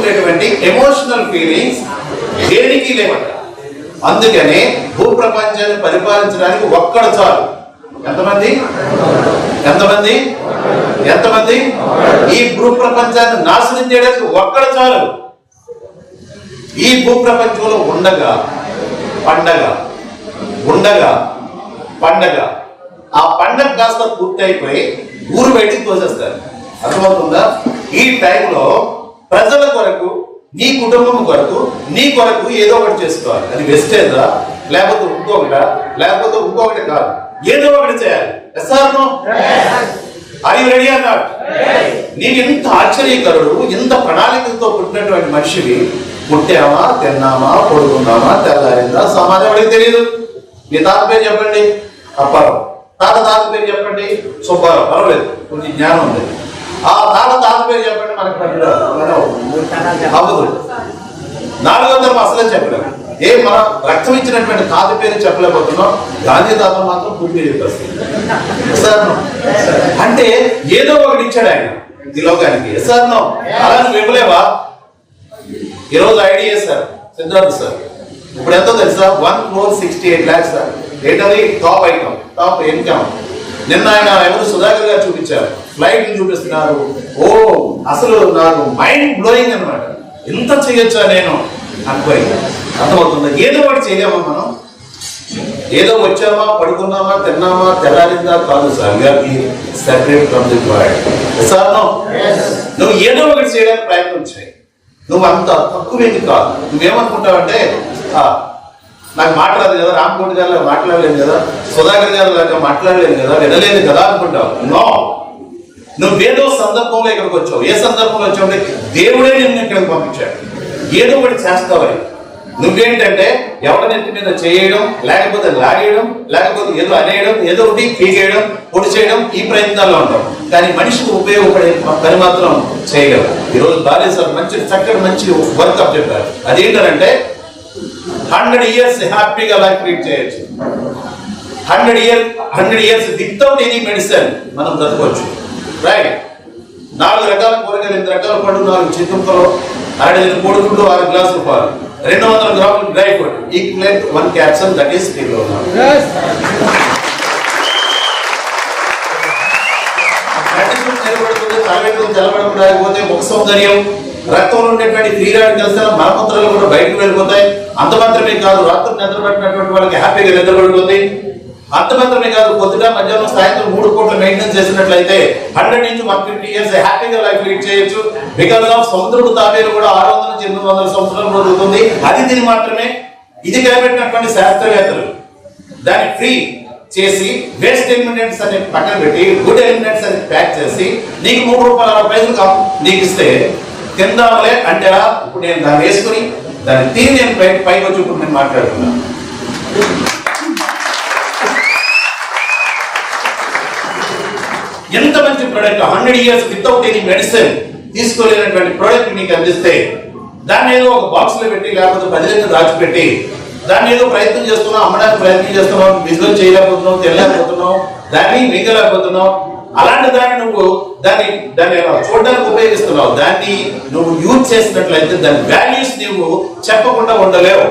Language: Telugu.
ఉండేటువంటి ఎమోషనల్ ఫీలింగ్స్ దేనికి లేవట. అందుకనే భూ ప్రపంచాన్ని పరిపాలించడానికి ఒక్కడు చాలు. ఎంతమంది ఎంతమంది ఎంతమంది? ఈ భూ ప్రపంచాన్ని నాశనం చేయడానికి ఒక్కడు చాలు. ఈ భూ ప్రపంచంలో ఉండగా పండగ, ఉండగా పండగ, ఆ పండగ కాస్త పూర్తయిపోయి ఊరు బయటికి తోసేస్తారు. అర్థమవుతుందా? ఈ టైంలో ప్రజల కొరకు, నీ కుటుంబం కొరకు, నీ కొరకు ఏదో ఒకటి చేసుకోవాలి. అది వెస్టేజా, లేకపోతే ఇంకొకటి కాదు, ఏదో ఒకటి చేయాలి. Are you ready or not? నేను ఇంత ఆశ్చర్యకరుడు, ఇంత ప్రణాళికలతో పుట్టినటువంటి మనిషివి. పుట్టామా, తిన్నామా, పడుకున్నామా, తెల్లారిందా, సమాజం వాడికి తెలియదు. మీ తాత పేరు చెప్పండి, అప్పారావు. తాత పేరు చెప్పండి, సుబ్బారావు. పర్వాలేదు, కొంచెం జ్ఞానం ఉంది. ఆ తాత పేరు చెప్పండి, మనకు అవ్వదు. 400 అసలే చెప్పలేము. మనం రక్తం ఇచ్చినటువంటి తాత పేరు చెప్పలేకపోతున్నాం. గాంధీ తాత మాత్రం పూర్తి చెప్పేస్తారు. అంటే ఏదో ఒకటి ఇచ్చాడు ఆయన ఈ లోకానికి. సార్ నో అలా నువ్వు ఇవ్వలేవా? ఈరోజు ఐడియా సార్, సిద్ధార్థ్ సార్ ఇప్పుడు ఎంతో తెలుసా? 1,68 lakhs సార్. ఏంటది? Top item, top income. నిన్న ఆయన ఎవరు సుధాకర్ గారు చూపించారు, ఫ్లైట్ చూపిస్తున్నారు. ఓ అసలు నాకు మైండ్ బ్లోయింగ్ అనమాట. ఎంత చేయొచ్చా నేను అనుకోయి. అర్థమవుతుంది? ఏదో ఒకటి చేయలేమా మనం? ఏదో వచ్చామా, పడుకున్నామా, తిన్నామా, తెల్లారిందా కాదు sir. Separate from the world. Sir no, నువ్వు ఏదో ఒకటి చేయడానికి ప్రయత్నం చేయి. నువ్వు అంత తక్కువేది కాదు. నువ్వేమనుకుంటావంటే నాకు మాట్లాడదు కదా, రామకోటి గారు మాట్లాడలేదు కదా, సుధాకర్ గారు లాగా మాట్లాడలేదు కదా, వినలేదు కదా అనుకుంటావు. నో, నువ్వేదో సందర్భంలో ఇక్కడికి వచ్చావు. ఏ సందర్భంలో వచ్చావు? దేవుడే నిన్ను ఇక్కడికి పంపించాడు. ఏదో ఒకటి చేస్తావని. నువ్వేంటంటే ఎవరినెత్తి మీద చేయడం, లేకపోతే లాగేయడం, లేకపోతే ఏదో అనేయడం, ఏదో ఒకటి పీకేయడం, పొడి చేయడం, ఈ ప్రయత్నాల్లో ఉంటాం. కానీ మనిషికి ఉపయోగపడే పని మాత్రం చేయగలరు. ఈరోజు బాలయ్య సార్ మంచి వర్కప్ చెప్పారు. అదేంటంటే 100 years హ్యాపీగా లైఫ్ లీడ్ చేయొచ్చు. 100 years వితౌట్ ఎనీ మెడిసిన్ మనం బ్రతకొచ్చు. రైట్? 4 రకాల కూరగాయలు, 8 రకాల పండు, 4 చింతలు, 6 కోడిగుడ్లు, 6 గ్లాసులు పాలు, 200 గ్రాములు dry fruit, equivalent 1 capsule, that is kilo. తెల్లబడడం రాకపోతే ముఖ సౌందర్యం, రక్తంలో ఉండేటువంటి ఫ్రీ రాడికల్స్ మలమూత్రాలు కూడా బయటకు వెళ్ళిపోతాయి. అంత మాత్రమే కాదు, రాత్రి నిద్రపట్టినటువంటి వాళ్ళకి హ్యాపీగా నిద్రపడుతుంది. అంత మాత్రమే కాదు, పొద్దుట మధ్యాహ్నం సాయంత్రం 3 కోట్ల మెయింటెనెన్స్ చేసినట్లయితే 100 నుంచి 150 years హ్యాపీగా లైఫ్ లీడ్ చేయొచ్చు. బికాస్ ఆఫ్ సముద్రపు తాబేలు కూడా 600 నుంచి 800 సంవత్సరాలు బ్రతుకుతుంది. అది దీని మాత్రమే. ఇది కనిపెట్టినటువంటి శాస్త్రవేత్తలు దాన్ని ఫ్రీ చేసి వేస్ట్ ఎలిమెంట్స్ అని పక్కన పెట్టి గుడ్ ఎలిమెంట్స్ అని ప్యాక్ చేసి నీకు 3 రూపాయల 60 పైసలు నీకు ఇస్తే తిందామలే అంటారా? ఇప్పుడు నేను దాన్ని వేసుకుని దాన్ని తిని నేను పైకి వచ్చి ఇప్పుడు నేను మాట్లాడుతున్నాను. ఎంత మంచి product! 100 years without any medicine తీసుకోలేనటువంటి ప్రోడక్ట్ నీకు అందిస్తే దాన్ని ఏదో ఒక బాక్స్ లో పెట్టి, లేకపోతే 10 లక్షలు దాచిపెట్టి దాన్ని ఏదో ప్రయత్నం చేస్తున్నావు, అమ్మడానికి ప్రయత్నం చేస్తున్నావు, బిజినెస్ చేయలేకపోతున్నావు, తినలేకపోతున్నావు, దాన్ని మింగలేకపోతున్నావు. అలాంటి దాన్ని నువ్వు దాన్ని చూడడానికి ఉపయోగిస్తున్నావు. దాన్ని నువ్వు యూజ్ చేసినట్లయితే దాని వాల్యూస్ నువ్వు చెప్పకుండా ఉండలేవు.